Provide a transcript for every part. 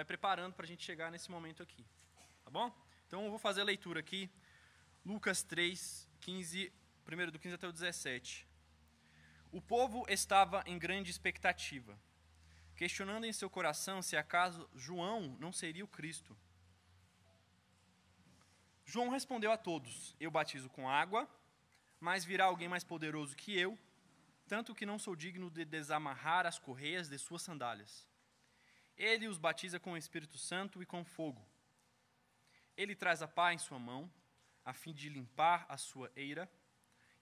vai preparando para a gente chegar nesse momento aqui. Tá bom? Então eu vou fazer a leitura aqui. Lucas 3, 15, primeiro do 15 até o 17. O povo estava em grande expectativa, questionando em seu coração se acaso João não seria o Cristo. João respondeu a todos: eu batizo com água, mas virá alguém mais poderoso que eu, tanto que não sou digno de desamarrar as correias de suas sandálias. Ele os batiza com o Espírito Santo e com fogo. Ele traz a pá em sua mão, a fim de limpar a sua eira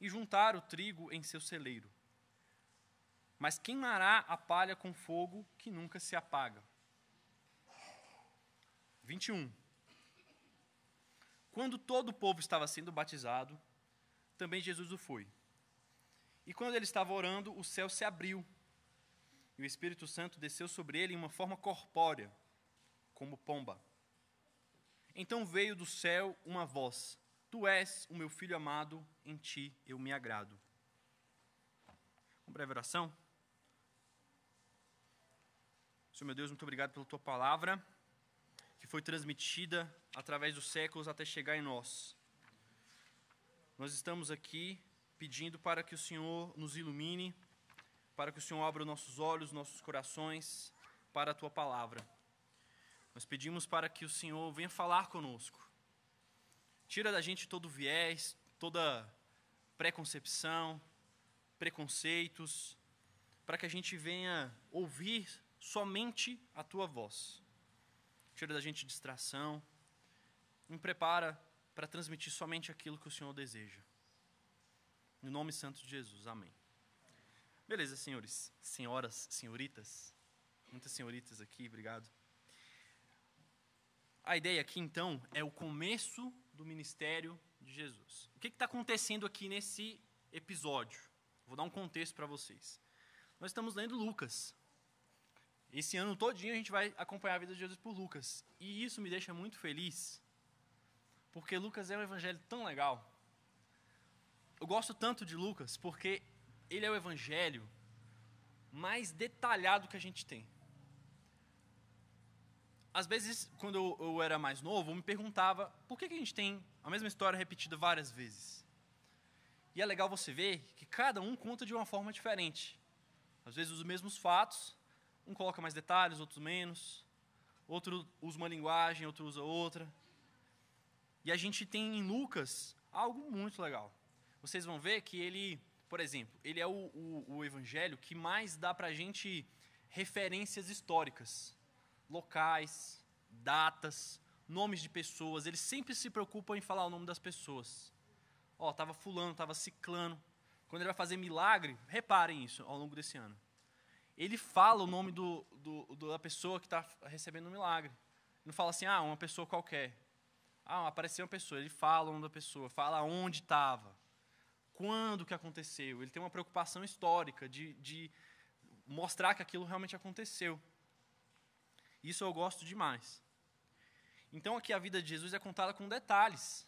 e juntar o trigo em seu celeiro. Mas queimará a palha com fogo que nunca se apaga. 21. Quando todo o povo estava sendo batizado, também Jesus o foi. E quando ele estava orando, o céu se abriu, e o Espírito Santo desceu sobre ele em uma forma corpórea, como pomba. Então veio do céu uma voz: Tu és o meu filho amado, em ti eu me agrado. Uma breve oração. Senhor meu Deus, muito obrigado pela tua palavra, que foi transmitida através dos séculos até chegar em nós. Nós estamos aqui pedindo para que o Senhor nos ilumine, para que o Senhor abra nossos olhos, nossos corações para a tua palavra. Nós pedimos para que o Senhor venha falar conosco. Tira da gente todo viés, toda preconcepção, preconceitos, para que a gente venha ouvir somente a tua voz. Tira da gente distração, me prepara para transmitir somente aquilo que o Senhor deseja. No nome santo de Jesus, amém. Beleza, senhores, senhoras, senhoritas, muitas senhoritas aqui, obrigado. A ideia aqui, então, é o começo do ministério de Jesus. O que está acontecendo aqui nesse episódio? Vou dar um contexto para vocês. Nós estamos lendo Lucas. Esse ano todinho a gente vai acompanhar a vida de Jesus por Lucas. E isso me deixa muito feliz, porque Lucas é um evangelho tão legal. Eu gosto tanto de Lucas porque ele é o evangelho mais detalhado que a gente tem. Às vezes, quando eu era mais novo, eu me perguntava por que a gente tem a mesma história repetida várias vezes. E é legal você ver que cada um conta de uma forma diferente. Às vezes os mesmos fatos, um coloca mais detalhes, outros menos, outro usa uma linguagem, outro usa outra. E a gente tem em Lucas algo muito legal. Vocês vão ver que ele, por exemplo, ele é o evangelho que mais dá para a gente referências históricas, locais, datas, nomes de pessoas. Ele sempre se preocupa em falar o nome das pessoas. Ó, estava fulano, estava ciclano. Quando ele vai fazer milagre, reparem isso ao longo desse ano. Ele fala o nome da pessoa que está recebendo o milagre. Não fala assim, uma pessoa qualquer. Apareceu uma pessoa. Ele fala o nome da pessoa, fala onde estava, quando que aconteceu. Ele tem uma preocupação histórica de mostrar que aquilo realmente aconteceu. Isso eu gosto demais. Então aqui a vida de Jesus é contada com detalhes.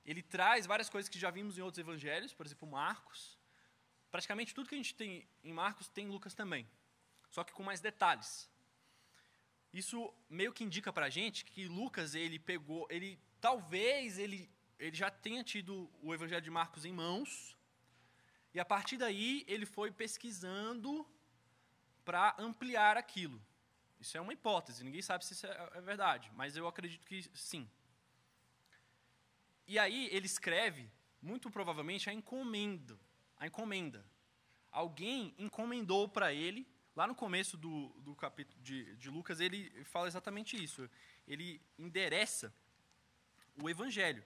Ele traz várias coisas que já vimos em outros evangelhos, por exemplo, Marcos. Praticamente tudo que a gente tem em Marcos tem em Lucas também, só que com mais detalhes. Isso meio que indica para a gente que Lucas, talvez ele já tenha tido o evangelho de Marcos em mãos, e a partir daí ele foi pesquisando para ampliar aquilo. Isso é uma hipótese, ninguém sabe se isso é verdade, mas eu acredito que sim. E aí ele escreve, muito provavelmente, a encomenda. Alguém encomendou para ele, lá no começo do capítulo de Lucas, ele fala exatamente isso. Ele endereça o evangelho.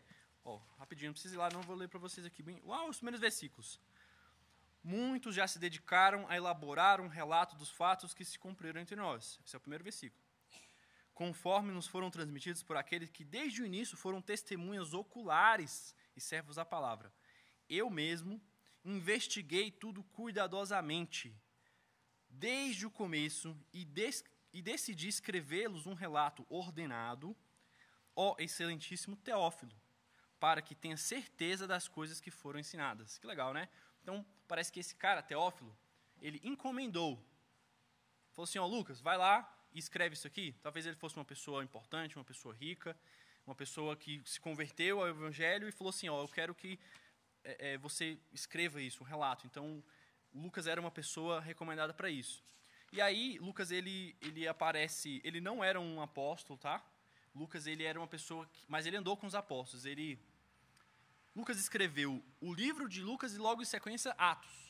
Rapidinho, não precisa ir lá, não vou ler para vocês aqui bem. Os primeiros versículos. Muitos já se dedicaram a elaborar um relato dos fatos que se cumpriram entre nós. Esse é o primeiro versículo. Conforme nos foram transmitidos por aqueles que desde o início foram testemunhas oculares e servos da palavra. Eu mesmo investiguei tudo cuidadosamente, desde o começo, e decidi escrevê-los um relato ordenado, ó excelentíssimo Teófilo, para que tenha certeza das coisas que foram ensinadas. Que legal, né? Então, parece que esse cara, Teófilo, ele encomendou. Falou assim, Lucas, vai lá e escreve isso aqui, talvez ele fosse uma pessoa importante, uma pessoa rica, uma pessoa que se converteu ao evangelho e falou assim, ó, eu quero que você escreva isso, um relato. Então, Lucas era uma pessoa recomendada para isso. E aí, Lucas, ele aparece, ele não era um apóstolo, tá? Lucas, ele era uma pessoa, mas ele andou com os apóstolos. Lucas escreveu o livro de Lucas e logo em sequência, Atos.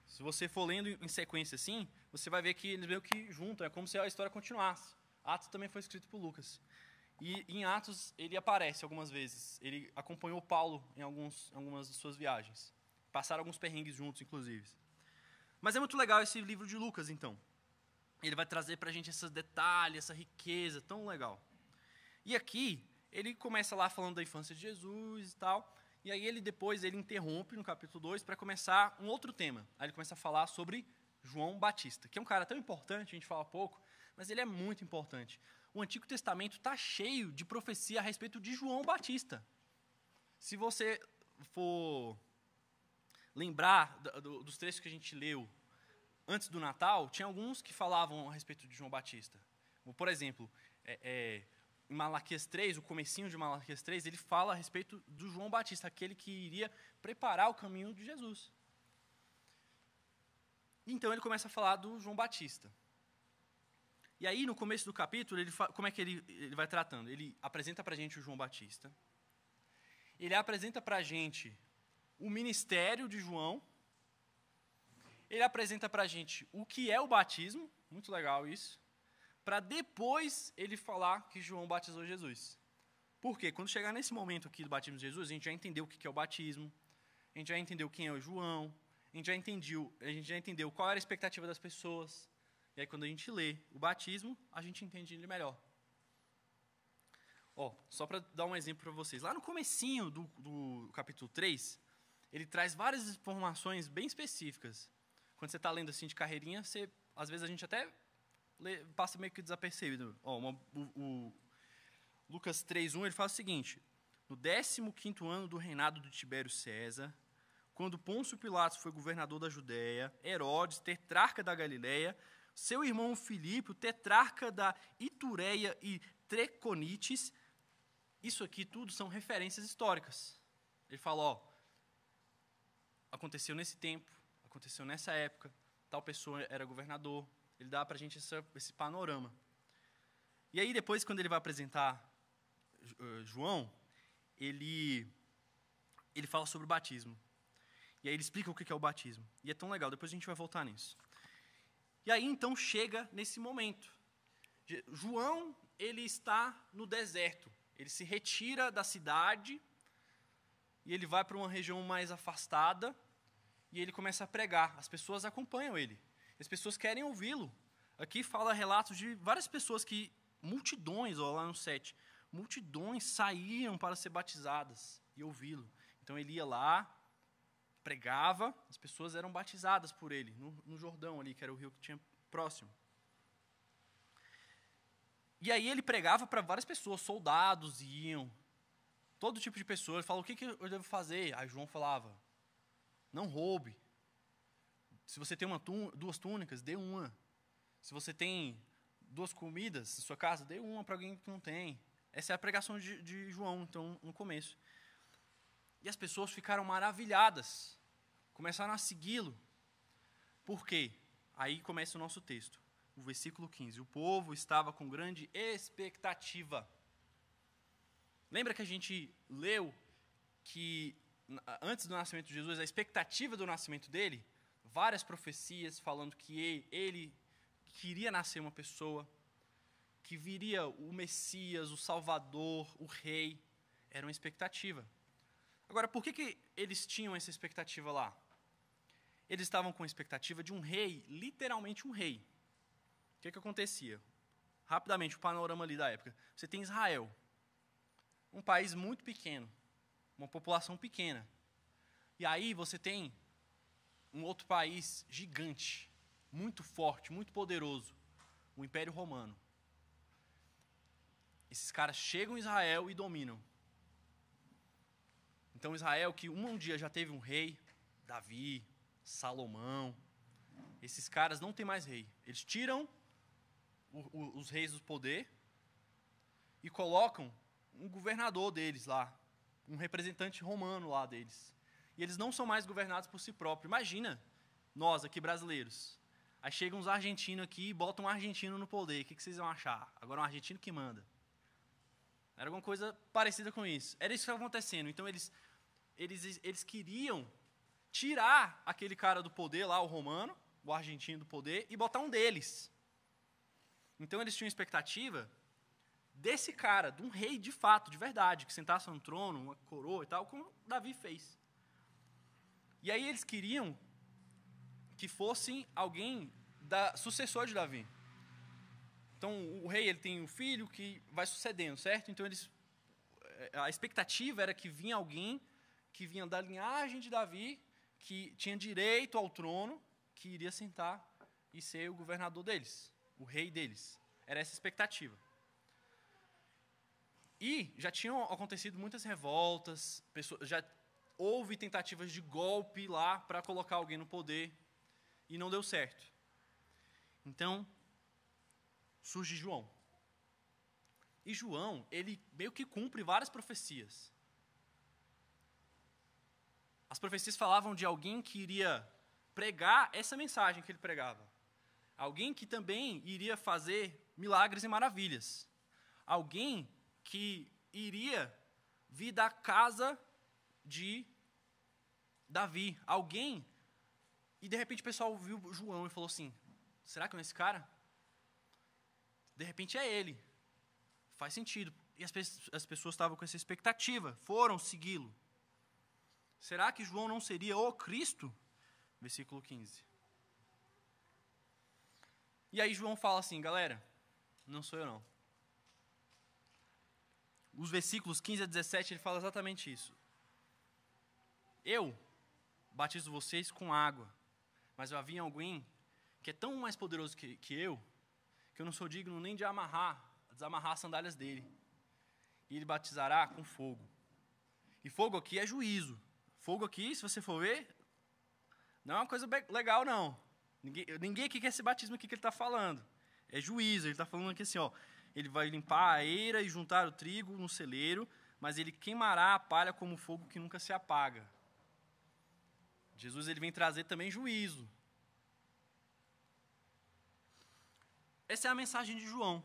Se você for lendo em sequência assim, você vai ver que eles meio que juntam, é como se a história continuasse. Atos também foi escrito por Lucas. E em Atos ele aparece algumas vezes. Ele acompanhou Paulo em algumas de suas viagens. Passaram alguns perrengues juntos, inclusive. Mas é muito legal esse livro de Lucas, então. Ele vai trazer pra gente esses detalhes, essa riqueza tão legal. E aqui, ele começa lá falando da infância de Jesus e tal. E aí ele interrompe no capítulo 2 para começar um outro tema. Aí ele começa a falar sobre João Batista, que é um cara tão importante, a gente fala pouco, mas ele é muito importante. O Antigo Testamento está cheio de profecia a respeito de João Batista. Se você for lembrar dos trechos que a gente leu antes do Natal, tinha alguns que falavam a respeito de João Batista. Por exemplo, em Malaquias 3, o comecinho de Malaquias 3, ele fala a respeito do João Batista, aquele que iria preparar o caminho de Jesus. Então ele começa a falar do João Batista. E aí, no começo do capítulo, como é que ele vai tratando? Ele apresenta para a gente o João Batista. Ele apresenta para a gente o ministério de João. Ele apresenta para a gente o que é o batismo. Muito legal isso. Para depois ele falar que João batizou Jesus. Por quê? Quando chegar nesse momento aqui do batismo de Jesus, a gente já entendeu o que é o batismo. A gente já entendeu quem é o João. A gente já entendeu qual era a expectativa das pessoas. E aí, quando a gente lê o batismo, a gente entende ele melhor. Só para dar um exemplo para vocês. Lá no comecinho do capítulo 3, ele traz várias informações bem específicas. Quando você está lendo assim de carreirinha, às vezes a gente até passa meio que desapercebido. O Lucas 3:1, ele fala o seguinte: no 15º ano do reinado de Tibério César, quando Pôncio Pilatos foi governador da Judéia, Herodes, tetrarca da Galileia, seu irmão Filipe, o tetrarca da Itureia e Treconites, isso aqui tudo são referências históricas. Ele fala, aconteceu nesse tempo, aconteceu nessa época, tal pessoa era governador. Ele dá pra gente esse panorama. E aí depois, quando ele vai apresentar João, ele fala sobre o batismo. E aí ele explica o que é o batismo. E é tão legal, depois a gente vai voltar nisso. E aí, então, chega nesse momento. João, ele está no deserto. Ele se retira da cidade e ele vai para uma região mais afastada e ele começa a pregar. As pessoas acompanham ele. As pessoas querem ouvi-lo. Aqui fala relatos de várias pessoas multidões, lá no 7, multidões saíam para ser batizadas e ouvi-lo. Então, ele ia lá, pregava, as pessoas eram batizadas por ele, no Jordão ali, que era o rio que tinha próximo. E aí ele pregava para várias pessoas, soldados iam, todo tipo de pessoa. Ele falou, o que eu devo fazer? Aí João falava, não roube. Se você tem 2 túnicas, dê uma. Se você tem 2 comidas na sua casa, dê uma para alguém que não tem. Essa é a pregação de João, então, no começo. E as pessoas ficaram maravilhadas. Começaram a segui-lo. Por quê? Aí começa o nosso texto. O versículo 15. O povo estava com grande expectativa. Lembra que a gente leu que, antes do nascimento de Jesus, a expectativa do nascimento dele? Várias profecias falando que ele queria nascer uma pessoa, que viria o Messias, o Salvador, o Rei. Era uma expectativa. Agora, por que eles tinham essa expectativa lá? Eles estavam com a expectativa de um rei, literalmente um rei. O que acontecia? Rapidamente, o panorama ali da época. Você tem Israel, um país muito pequeno, uma população pequena. E aí você tem um outro país gigante, muito forte, muito poderoso, o Império Romano. Esses caras chegam em Israel e dominam. Então Israel, que um dia já teve um rei, Davi, Salomão, esses caras não têm mais rei. Eles tiram os reis do poder e colocam um governador deles lá, um representante romano lá deles. E eles não são mais governados por si próprios. Imagina nós aqui brasileiros. Aí chegam uns argentinos aqui e botam um argentino no poder. O que vocês vão achar? Agora é um argentino que manda. Era alguma coisa parecida com isso. Era isso que estava acontecendo. Então eles queriam tirar aquele cara do poder lá, o romano, o argentino do poder, e botar um deles. Então eles tinham expectativa desse cara, de um rei de fato, de verdade, que sentasse no trono, uma coroa e tal, como Davi fez. E aí eles queriam que fosse alguém sucessor de Davi. Então o rei ele tem um filho que vai sucedendo, certo? Então a expectativa era que vinha alguém que vinha da linhagem de Davi, que tinha direito ao trono, que iria sentar e ser o governador deles, o rei deles. Era essa a expectativa. E já tinham acontecido muitas revoltas, já houve tentativas de golpe lá para colocar alguém no poder e não deu certo. Então, surge João. E João, ele meio que cumpre várias profecias. As profecias falavam de alguém que iria pregar essa mensagem que ele pregava. Alguém que também iria fazer milagres e maravilhas. Alguém que iria vir da casa de Davi. Alguém. E de repente o pessoal viu João e falou assim: será que não é esse cara? De repente é ele. Faz sentido. E as pessoas estavam com essa expectativa, foram segui-lo. Será que João não seria o Cristo? Versículo 15. E aí João fala assim: galera, não sou eu não. Os versículos 15 a 17, ele fala exatamente isso. Eu batizo vocês com água, mas vai vir alguém que é tão mais poderoso que eu não sou digno nem de desamarrar as sandálias dele. E ele batizará com fogo. E fogo aqui é juízo. Fogo aqui, se você for ver, não é uma coisa legal, não. Ninguém aqui quer esse batismo aqui que ele está falando. É juízo. Ele está falando aqui assim, ó. Ele vai limpar a eira e juntar o trigo no celeiro, mas ele queimará a palha como fogo que nunca se apaga. Jesus ele vem trazer também juízo. Essa é a mensagem de João.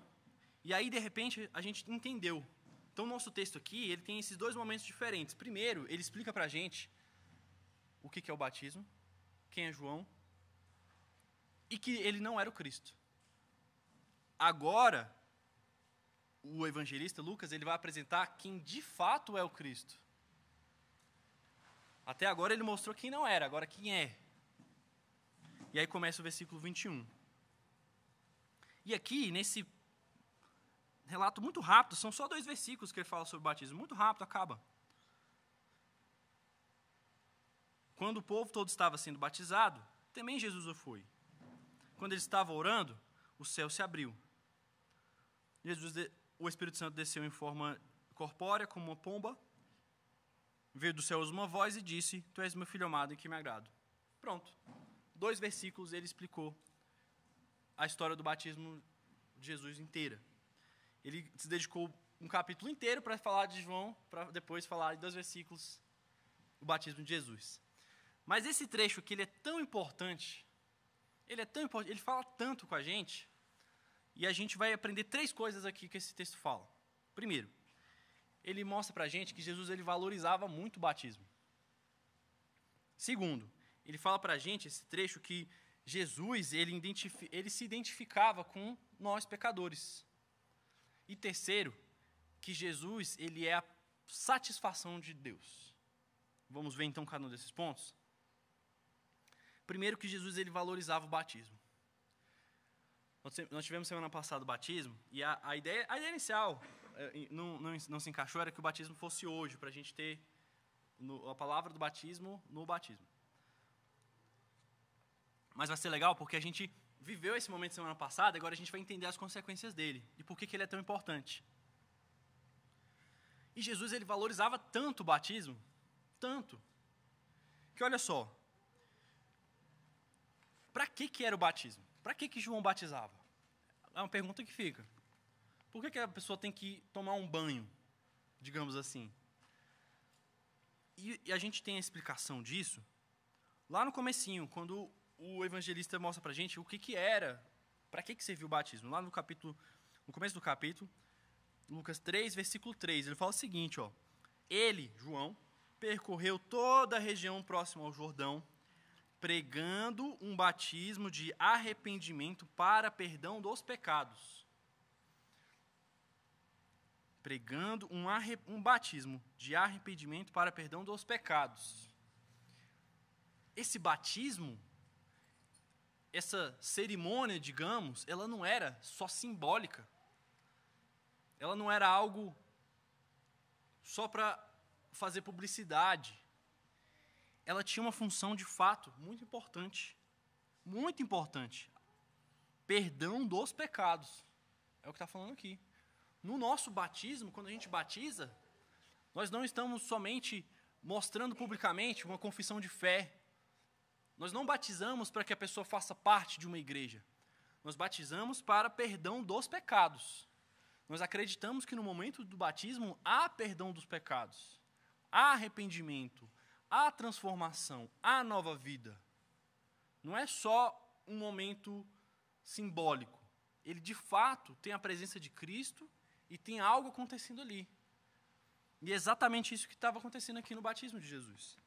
E aí, de repente, a gente entendeu. Então, o nosso texto aqui, ele tem esses dois momentos diferentes. Primeiro, ele explica para a gente o que é o batismo, quem é João, e que ele não era o Cristo. Agora, o evangelista Lucas, ele vai apresentar quem de fato é o Cristo. Até agora ele mostrou quem não era, agora quem é. E aí começa o versículo 21. E aqui, nesse relato muito rápido, são só 2 versículos que ele fala sobre o batismo. Muito rápido, acaba. Quando o povo todo estava sendo batizado, também Jesus o foi. Quando ele estava orando, o céu se abriu. O Espírito Santo desceu em forma corpórea, como uma pomba. Veio do céu uma voz e disse: Tu és meu filho amado em que me agrado. Pronto. 2 versículos ele explicou a história do batismo de Jesus inteira. Ele se dedicou um capítulo inteiro para falar de João, para depois falar em 2 versículos o batismo de Jesus. Mas esse trecho aqui, ele é tão importante, ele fala tanto com a gente, e a gente vai aprender 3 coisas aqui que esse texto fala. Primeiro, ele mostra para a gente que Jesus ele valorizava muito o batismo. Segundo, ele fala para a gente, esse trecho, que Jesus ele se identificava com nós pecadores. E terceiro, que Jesus ele é a satisfação de Deus. Vamos ver então cada um desses pontos? Primeiro, que Jesus ele valorizava o batismo. Nós tivemos semana passada o batismo, e a ideia inicial não se encaixou, era que o batismo fosse hoje, para a gente ter a palavra do batismo no batismo. Mas vai ser legal porque a gente viveu esse momento semana passada, agora a gente vai entender as consequências dele e por que ele é tão importante. E Jesus ele valorizava tanto o batismo, tanto, que olha só, para que era o batismo? Para que João batizava? É uma pergunta que fica. Por que a pessoa tem que tomar um banho, digamos assim? E a gente tem a explicação disso lá no comecinho, quando o evangelista mostra pra gente o que era, para que serviu o batismo. Lá no começo do capítulo, Lucas 3, versículo 3, ele fala o seguinte, ó: ele, João, percorreu toda a região próxima ao Jordão, pregando um batismo de arrependimento para perdão dos pecados. Pregando um batismo de arrependimento para perdão dos pecados. Esse batismo, essa cerimônia, digamos, ela não era só simbólica. Ela não era algo só para fazer publicidade. Ela tinha uma função, de fato, muito importante. Muito importante. Perdão dos pecados. É o que está falando aqui. No nosso batismo, quando a gente batiza, nós não estamos somente mostrando publicamente uma confissão de fé. Nós não batizamos para que a pessoa faça parte de uma igreja. Nós batizamos para perdão dos pecados. Nós acreditamos que no momento do batismo há perdão dos pecados, há arrependimento, há transformação, há nova vida. Não é só um momento simbólico. Ele, de fato, tem a presença de Cristo e tem algo acontecendo ali. E é exatamente isso que estava acontecendo aqui no batismo de Jesus.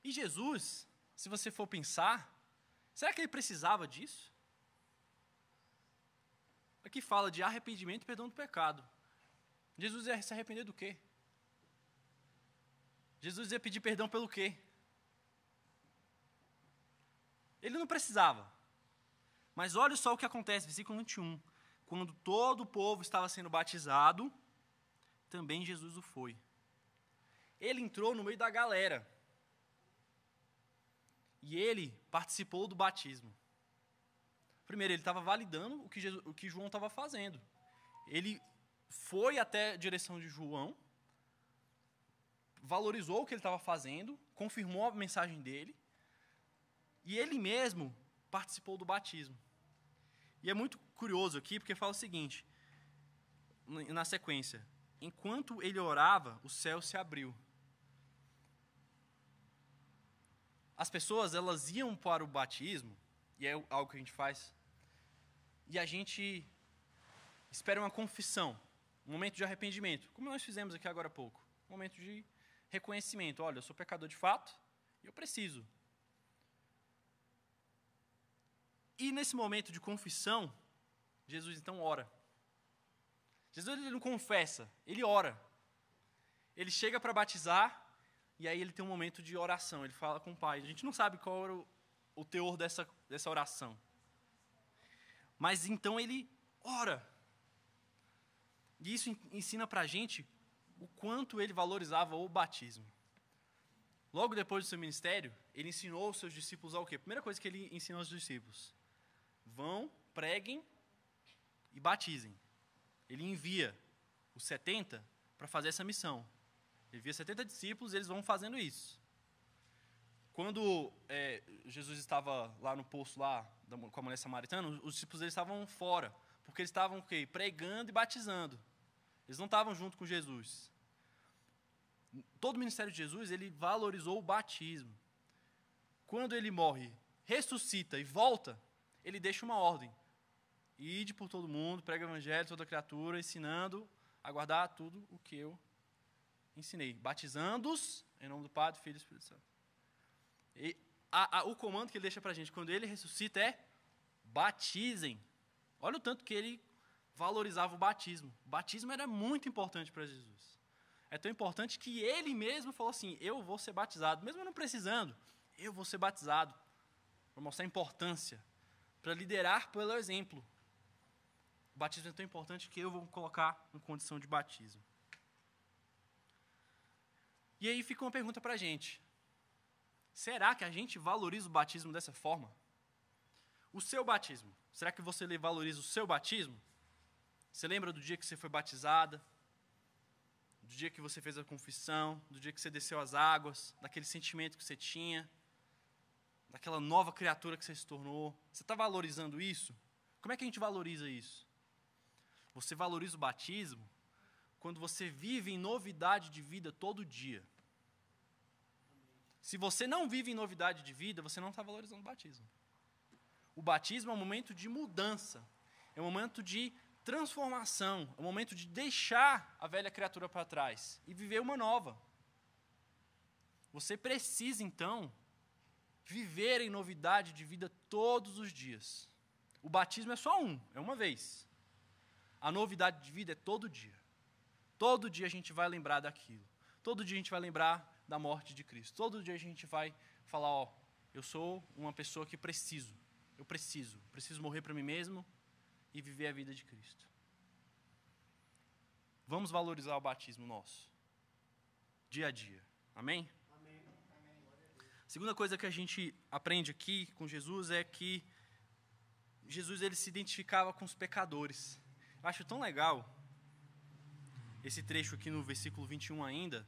E Jesus, se você for pensar, será que ele precisava disso? Aqui fala de arrependimento e perdão do pecado. Jesus ia se arrepender do quê? Jesus ia pedir perdão pelo quê? Ele não precisava. Mas olha só o que acontece, versículo 21. Quando todo o povo estava sendo batizado, também Jesus o foi. Ele entrou no meio da galera. E ele participou do batismo. Primeiro, ele estava validando o que João estava fazendo. Ele foi até a direção de João, valorizou o que ele estava fazendo, confirmou a mensagem dele, e ele mesmo participou do batismo. E é muito curioso aqui, porque fala o seguinte, na sequência: enquanto ele orava, o céu se abriu. As pessoas, elas iam para o batismo, e é algo que a gente faz, e a gente espera uma confissão, um momento de arrependimento, como nós fizemos aqui agora há pouco, um momento de reconhecimento. Olha, eu sou pecador de fato, e eu preciso. E nesse momento de confissão, Jesus então ora. Jesus, ele não confessa, ele ora. Ele chega para batizar, e aí ele tem um momento de oração, ele fala com o Pai. A gente não sabe qual era o teor dessa oração. Mas então ele ora. E isso ensina para a gente o quanto ele valorizava o batismo. Logo depois do seu ministério, ele ensinou os seus discípulos ao quê? A primeira coisa que ele ensinou aos discípulos: vão, preguem e batizem. Ele envia os 70 para fazer essa missão. Ele envia 70 discípulos e eles vão fazendo isso. Quando Jesus estava lá no poço lá, com a mulher samaritana, os discípulos deles estavam fora, porque eles estavam o quê? Pregando e batizando. Eles não estavam junto com Jesus. Todo o ministério de Jesus, ele valorizou o batismo. Quando ele morre, ressuscita e volta, ele deixa uma ordem: ide por todo mundo, prega o evangelho, toda criatura, ensinando a guardar tudo o que eu ensinei, batizando-os em nome do Pai, do Filho e do Espírito Santo. E o comando que ele deixa para a gente quando ele ressuscita é: batizem. Olha o tanto que ele valorizava o batismo. O batismo era muito importante para Jesus. É tão importante que ele mesmo falou assim: eu vou ser batizado, mesmo eu não precisando, eu vou ser batizado, para mostrar a importância, para liderar pelo exemplo. O batismo é tão importante que eu vou colocar em condição de batismo. E aí fica uma pergunta para a gente: será que a gente valoriza o batismo dessa forma? O seu batismo, será que você valoriza o seu batismo? Você lembra do dia que você foi batizada? Do dia que você fez a confissão? Do dia que você desceu as águas? Daquele sentimento que você tinha? Daquela nova criatura que você se tornou? Você está valorizando isso? Como é que a gente valoriza isso? Você valoriza o batismo quando você vive em novidade de vida todo dia. Se você não vive em novidade de vida, você não está valorizando o batismo. O batismo é um momento de mudança, é um momento de transformação, é um momento de deixar a velha criatura para trás e viver uma nova. Você precisa, então, viver em novidade de vida todos os dias. O batismo é só é uma vez. A novidade de vida é todo dia. Todo dia a gente vai lembrar daquilo. Todo dia a gente vai lembrar da morte de Cristo. Todo dia a gente vai falar, eu sou uma pessoa que preciso morrer para mim mesmo e viver a vida de Cristo. Vamos valorizar o batismo nosso, dia a dia. Amém? Amém. Segunda coisa que a gente aprende aqui com Jesus é que Jesus ele se identificava com os pecadores. Eu acho tão legal esse trecho aqui no versículo 21 ainda,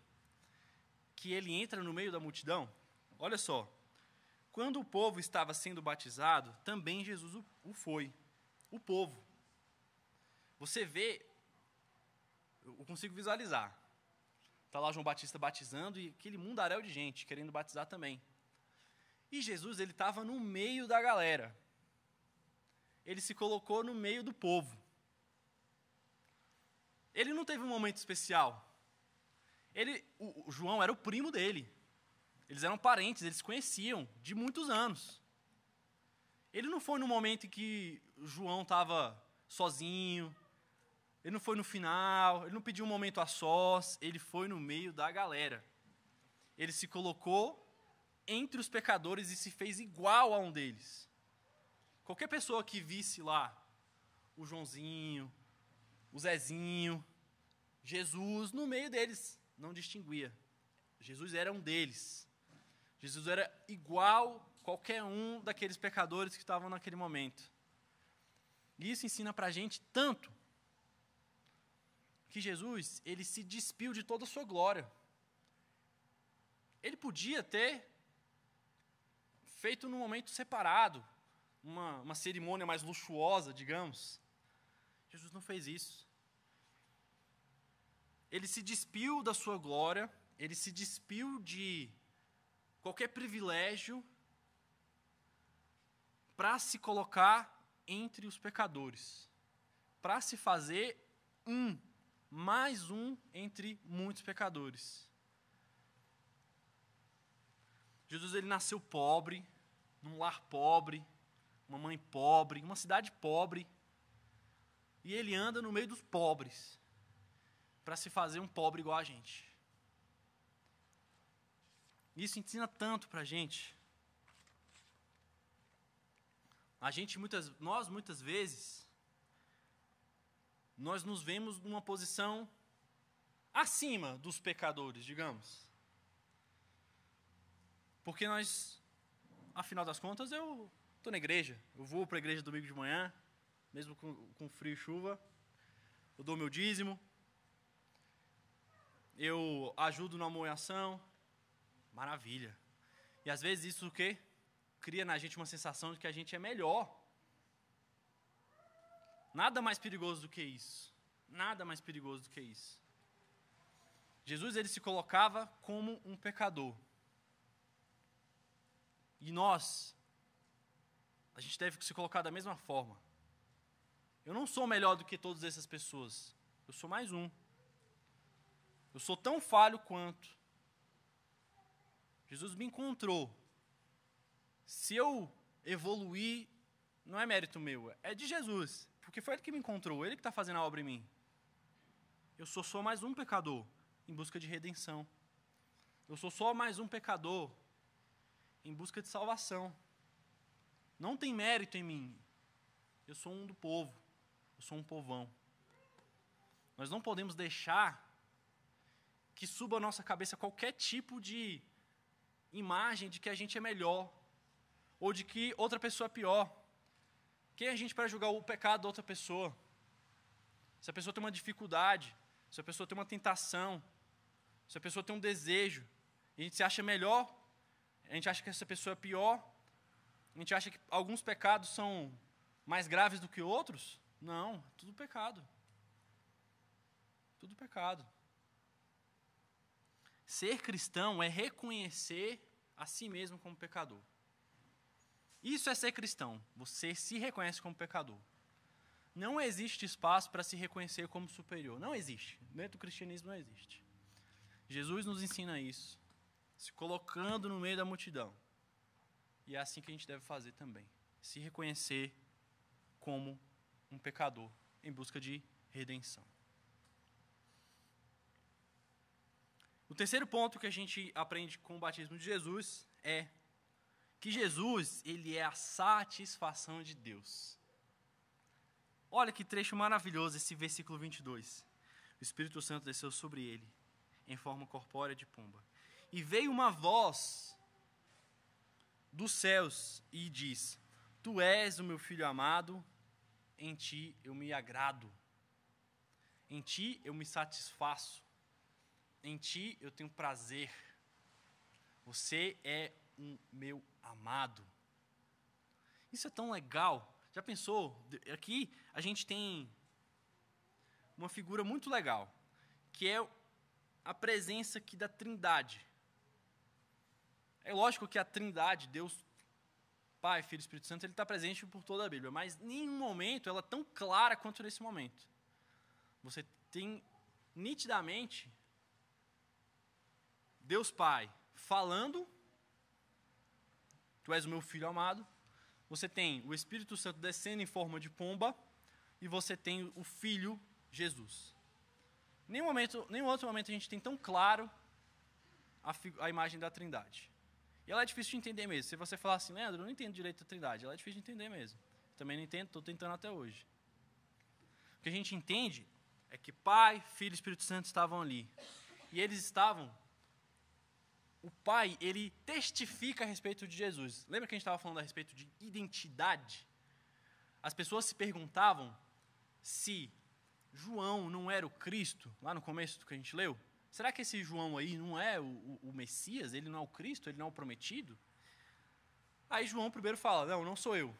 que ele entra no meio da multidão. Olha só, quando o povo estava sendo batizado, também Jesus o foi, o povo. Você vê, eu consigo visualizar, está lá João Batista batizando e aquele mundaréu de gente querendo batizar também. E Jesus, ele estava no meio da galera. Ele se colocou no meio do povo. Ele não teve um momento especial. O João era o primo dele. Eles eram parentes, eles se conheciam de muitos anos. Ele não foi no momento em que o João estava sozinho. Ele não foi no final. Ele não pediu um momento a sós. Ele foi no meio da galera. Ele se colocou entre os pecadores e se fez igual a um deles. Qualquer pessoa que visse lá o Joãozinho, o Zezinho, Jesus no meio deles não distinguia. Jesus era um deles. Jesus era igual a qualquer um daqueles pecadores que estavam naquele momento. E isso ensina para a gente tanto que Jesus, ele se despiu de toda a sua glória. Ele podia ter feito num momento separado, uma cerimônia mais luxuosa, digamos. Jesus não fez isso. Ele se despiu da sua glória, ele se despiu de qualquer privilégio para se colocar entre os pecadores, para se fazer mais um entre muitos pecadores. Jesus, ele nasceu pobre, num lar pobre, uma mãe pobre, uma cidade pobre, e ele anda no meio dos pobres, para se fazer um pobre igual a gente. Isso ensina tanto para a gente. Nós muitas vezes, nós nos vemos numa posição acima dos pecadores, digamos. Porque nós, afinal das contas, eu estou na igreja. Eu vou para a igreja domingo de manhã, mesmo com frio e chuva. Eu dou meu dízimo. Eu ajudo na amoeação. Maravilha. E às vezes isso o quê? Cria na gente uma sensação de que a gente é melhor. Nada mais perigoso do que isso. Nada mais perigoso do que isso. Jesus, ele se colocava como um pecador. E nós, a gente deve se colocar da mesma forma. Eu não sou melhor do que todas essas pessoas. Eu sou mais um. Eu sou tão falho quanto. Jesus me encontrou. Se eu evoluir, não é mérito meu, é de Jesus. Porque foi Ele que me encontrou, Ele que está fazendo a obra em mim. Eu sou só mais um pecador em busca de redenção. Eu sou só mais um pecador em busca de salvação. Não tem mérito em mim. Eu sou um do povo. Eu sou um povão. Nós não podemos deixar que suba à nossa cabeça qualquer tipo de imagem de que a gente é melhor, ou de que outra pessoa é pior. Quem é a gente para julgar o pecado da outra pessoa? Se a pessoa tem uma dificuldade, se a pessoa tem uma tentação, se a pessoa tem um desejo, e a gente se acha melhor, a gente acha que essa pessoa é pior, a gente acha que alguns pecados são mais graves do que outros? Não, tudo pecado. Tudo pecado. Ser cristão é reconhecer a si mesmo como pecador. Isso é ser cristão. Você se reconhece como pecador. Não existe espaço para se reconhecer como superior. Não existe. Dentro do cristianismo não existe. Jesus nos ensina isso, se colocando no meio da multidão. E é assim que a gente deve fazer também. Se reconhecer como um pecador em busca de redenção. O terceiro ponto que a gente aprende com o batismo de Jesus é que Jesus, ele é a satisfação de Deus. Olha que trecho maravilhoso esse versículo 22. O Espírito Santo desceu sobre ele, em forma corpórea de pomba. E veio uma voz dos céus e diz: Tu és o meu filho amado, em ti eu me agrado. Em ti eu me satisfaço. Em ti eu tenho prazer. Você é um meu amado. Isso é tão legal. Já pensou? Aqui a gente tem uma figura muito legal, que é a presença aqui da Trindade. É lógico que a Trindade, Deus, Pai, Filho e Espírito Santo, ele está presente por toda a Bíblia, mas em nenhum momento ela é tão clara quanto nesse momento. Você tem nitidamente Deus Pai falando: Tu és o meu filho amado. Você tem o Espírito Santo descendo em forma de pomba. E você tem o Filho Jesus. Nenhum outro momento a gente tem tão claro a imagem da Trindade. E ela é difícil de entender mesmo. Se você falar assim, Leandro, eu não entendo direito a Trindade, ela é difícil de entender mesmo. Também não entendo, estou tentando até hoje. O que a gente entende é que Pai, Filho e Espírito Santo estavam ali. E eles estavam... O Pai, ele testifica a respeito de Jesus. Lembra que a gente estava falando a respeito de identidade? As pessoas se perguntavam se João não era o Cristo, lá no começo do que a gente leu. Será que esse João aí não é o Messias? Ele não é o Cristo? Ele não é o prometido? Aí João primeiro fala, não sou eu.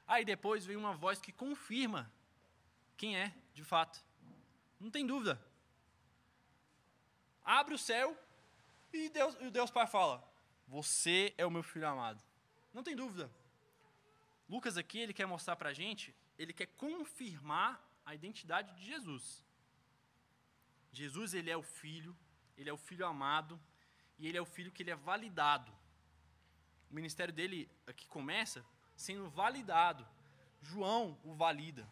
Aí depois vem uma voz que confirma quem é, de fato. Não tem dúvida. Abre o céu e Deus Pai fala, você é o meu filho amado. Não tem dúvida. Lucas aqui, ele quer mostrar para a gente, ele quer confirmar a identidade de Jesus. Jesus, ele é o Filho amado, e ele é o Filho que ele é validado. O ministério dele aqui começa sendo validado. João o valida.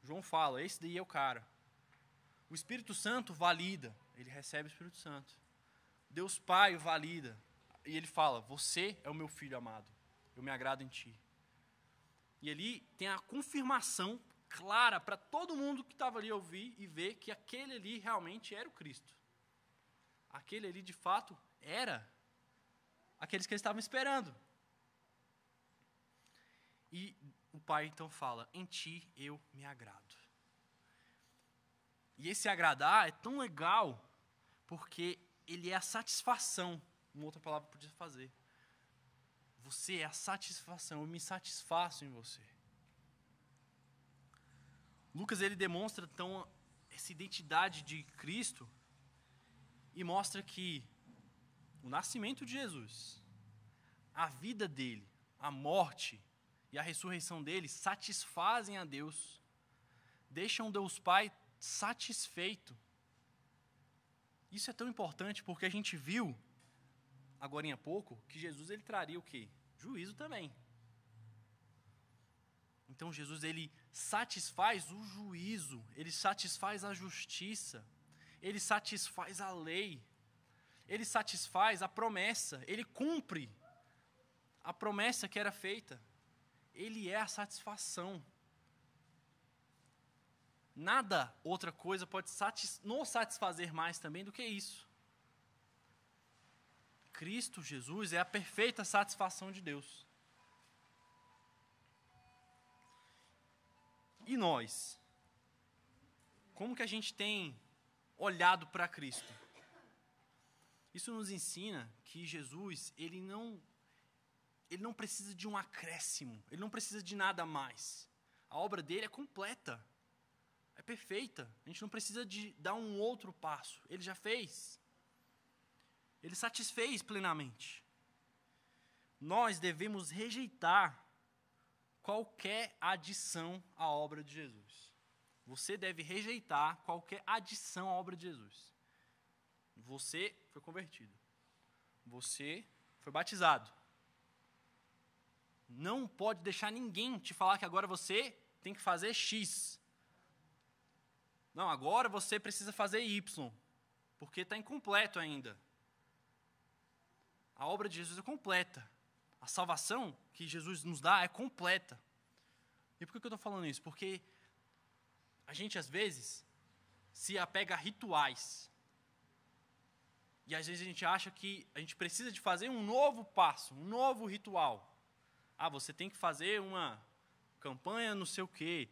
João fala, esse daí é o cara. O Espírito Santo valida, ele recebe o Espírito Santo. Deus Pai o valida, e ele fala, você é o meu Filho amado, eu me agrado em ti. E ali tem a confirmação clara para todo mundo que estava ali ouvir e ver que aquele ali realmente era o Cristo. Aquele ali, de fato, era aqueles que eles estavam esperando. E o Pai, então, fala, em ti eu me agrado. E esse agradar é tão legal, porque ele é a satisfação. Uma outra palavra podia fazer. Você é a satisfação, eu me satisfaço em você. Lucas, ele demonstra, então, essa identidade de Cristo e mostra que o nascimento de Jesus, a vida dele, a morte e a ressurreição dele satisfazem a Deus, deixam Deus Pai satisfeito. Isso é tão importante porque a gente viu, agora há pouco, que Jesus ele traria o quê? Juízo também. Então Jesus ele satisfaz o juízo, ele satisfaz a justiça, ele satisfaz a lei, ele satisfaz a promessa, ele cumpre a promessa que era feita. Ele é a satisfação. Nada outra coisa pode nos satisfazer mais também do que isso. Cristo Jesus é a perfeita satisfação de Deus. E nós? Como que a gente tem olhado para Cristo? Isso nos ensina que Jesus, ele ele não precisa de um acréscimo, ele não precisa de nada mais. A obra dele é completa, é perfeita. A gente não precisa de dar um outro passo, ele já fez. Ele satisfez plenamente. Nós devemos rejeitar qualquer adição à obra de Jesus. Você deve rejeitar qualquer adição à obra de Jesus. Você foi convertido. Você foi batizado. Não pode deixar ninguém te falar que agora você tem que fazer X. Não, agora você precisa fazer Y, porque está incompleto ainda. A obra de Jesus é completa. A salvação que Jesus nos dá é completa. E por que eu estou falando isso? Porque a gente, às vezes, se apega a rituais. E, às vezes, a gente acha que a gente precisa de fazer um novo passo, um novo ritual. Ah, você tem que fazer uma campanha não sei o quê,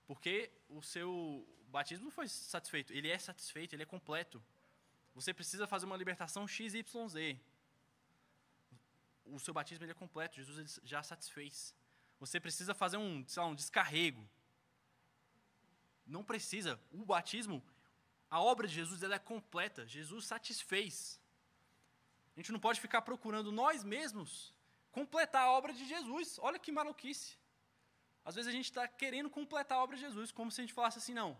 porque o seu batismo não foi satisfeito. Ele é satisfeito, ele é completo. Você precisa fazer uma libertação XYZ. O seu batismo ele é completo, Jesus ele já satisfez. Você precisa fazer um descarrego. Não precisa. O batismo, a obra de Jesus ela é completa. Jesus satisfez. A gente não pode ficar procurando nós mesmos completar a obra de Jesus. Olha que maluquice. Às vezes a gente está querendo completar a obra de Jesus, como se a gente falasse assim, não,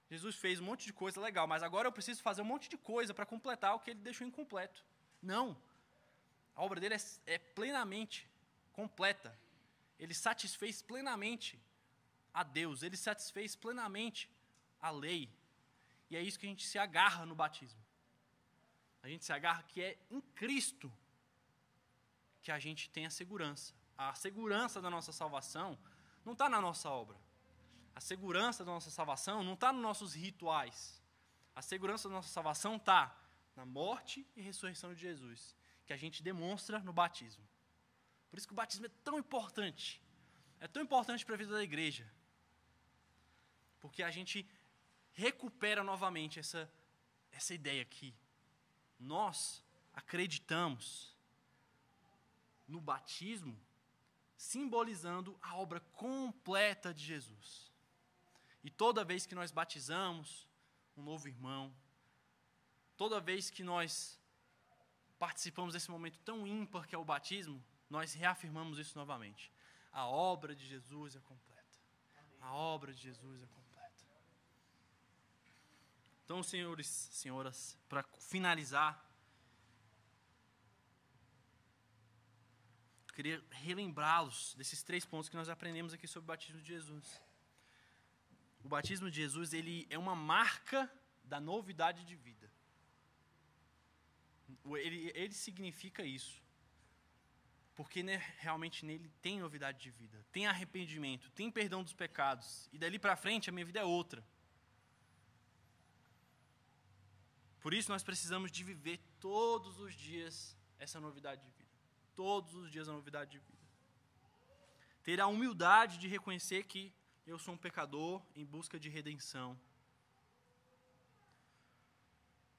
Jesus fez um monte de coisa legal, mas agora eu preciso fazer um monte de coisa para completar o que ele deixou incompleto. Não. A obra dele é plenamente completa. Ele satisfez plenamente a Deus. Ele satisfez plenamente a lei. E é isso que a gente se agarra no batismo. A gente se agarra que é em Cristo que a gente tem a segurança. A segurança da nossa salvação não está na nossa obra. A segurança da nossa salvação não está nos nossos rituais. A segurança da nossa salvação está na morte e ressurreição de Jesus, que a gente demonstra no batismo. Por isso que o batismo é tão importante. É tão importante para a vida da igreja. Porque a gente recupera novamente essa ideia que nós acreditamos no batismo, simbolizando a obra completa de Jesus. E toda vez que nós batizamos um novo irmão, toda vez que nós participamos desse momento tão ímpar que é o batismo, nós reafirmamos isso novamente. A obra de Jesus é completa. A obra de Jesus é completa. Então, senhores, senhoras, para finalizar, eu queria relembrá-los desses 3 pontos que nós aprendemos aqui sobre o batismo de Jesus. O batismo de Jesus, ele é uma marca da novidade de vida. Ele significa isso. Porque realmente nele tem novidade de vida, tem arrependimento, tem perdão dos pecados. E dali para frente a minha vida é outra. Por isso nós precisamos de viver todos os dias essa novidade de vida. Todos os dias a novidade de vida. Ter a humildade de reconhecer que eu sou um pecador em busca de redenção.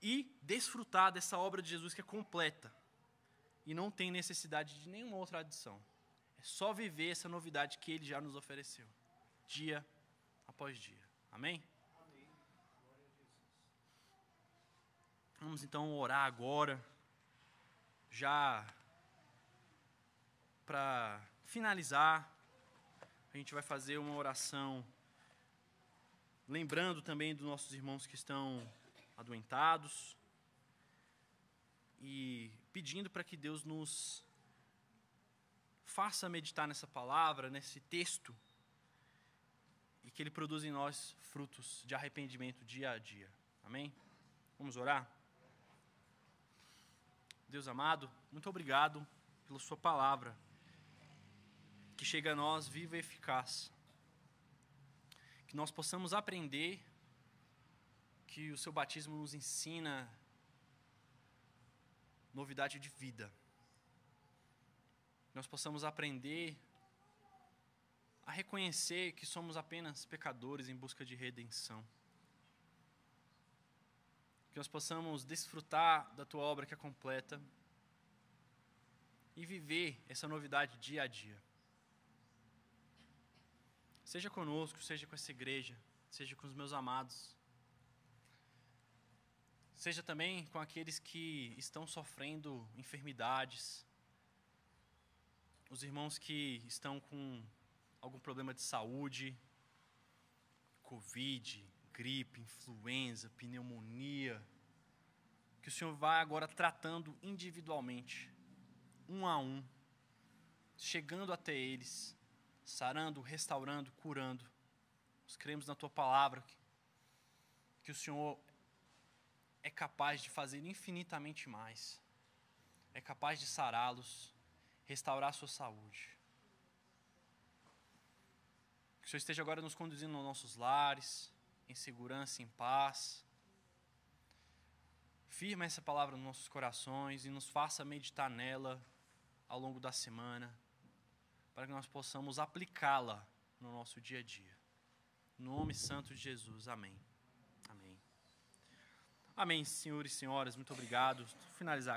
E desfrutar dessa obra de Jesus que é completa. E não tem necessidade de nenhuma outra adição. É só viver essa novidade que Ele já nos ofereceu. Dia após dia. Amém? Amém. Glória a Jesus. Vamos então orar agora. Já para finalizar, a gente vai fazer uma oração. Lembrando também dos nossos irmãos que estão adoentados. E pedindo para que Deus nos faça meditar nessa palavra, nesse texto, e que Ele produza em nós frutos de arrependimento dia a dia. Amém? Vamos orar? Deus amado, muito obrigado pela sua palavra, que chega a nós viva e eficaz. Que nós possamos aprender que o seu batismo nos ensina novidade de vida. Nós possamos aprender a reconhecer que somos apenas pecadores em busca de redenção. Que nós possamos desfrutar da tua obra que é completa e viver essa novidade dia a dia. Seja conosco, seja com essa igreja, seja com os meus amados, seja também com aqueles que estão sofrendo enfermidades, os irmãos que estão com algum problema de saúde, Covid, gripe, influenza, pneumonia, que o Senhor vai agora tratando individualmente, um a um, chegando até eles, sarando, restaurando, curando. Nós cremos na Tua palavra que o Senhor é capaz de fazer infinitamente mais, é capaz de sará-los, restaurar a sua saúde. Que o Senhor esteja agora nos conduzindo aos nossos lares, em segurança, em paz. Firma essa palavra nos nossos corações e nos faça meditar nela ao longo da semana, para que nós possamos aplicá-la no nosso dia a dia. No nome santo de Jesus, amém. Amém. Amém, senhores e senhoras, muito obrigado. Vou finalizar aqui.